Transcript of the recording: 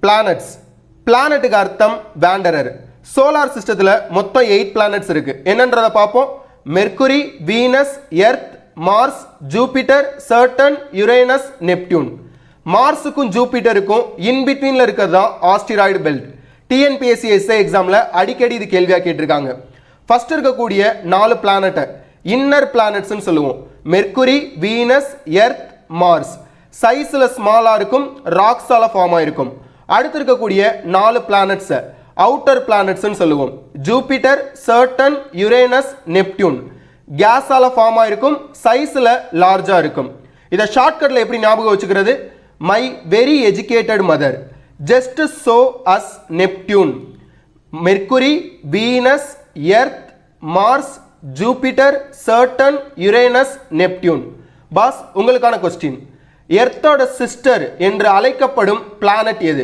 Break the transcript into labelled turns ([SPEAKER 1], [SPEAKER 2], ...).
[SPEAKER 1] Planets. பிளானட்டுக்கு அர்த்தம் வேண்டரர். Solar சிஸ்டத்தில் மொத்தம் 8 பிளானட்ஸ் இருக்கு. என்னன்றதை பார்ப்போம். Mercury, Venus, Earth, Mars, Jupiter, Saturn, Uranus, Neptune. மார்ஸுக்கும் ஜூபிட்டருக்கும் இன்பிட்வீனில் இருக்கிறது தான் ஆஸ்டிராய்டு பெல்ட். டிஎன்பிஎஸ்சி எஸ்ஏ எக்ஸாமில் அடிக்கடி இது கேள்வியாக கேட்டிருக்காங்க. ஃபர்ஸ்ட் இருக்கக்கூடிய 4 பிளானட்டை இன்னர் பிளானட்ஸ்ன்னு சொல்லுவோம். Mercury, Venus, Earth, Mars. சைஸில் ஸ்மாலாக இருக்கும், ராக்ஸால் ஃபார்ம் ஆகிருக்கும். அடுத்து இருக்கக்கூடிய 4 பிளானட்ஸை அவுட்டர் பிளானட்ஸ்ன்னு சொல்லுவோம். Jupiter, Saturn, Uranus, Neptune. கேஸால் ஃபார்ம் ஆகிருக்கும், சைஸில் லார்ஜாக இருக்கும். இதை ஷார்ட்கட்டில் எப்படி ஞாபகம் வச்சுக்கிறது? My very educated mother just so us Neptune. Mercury, Venus, Earth, Mars, Jupiter, Saturn, Uranus, Neptune. Boss, உங்களுக்கான கொஸ்டின். எர்த்தோட சிஸ்டர் என்று அழைக்கப்படும் பிளானட் எது?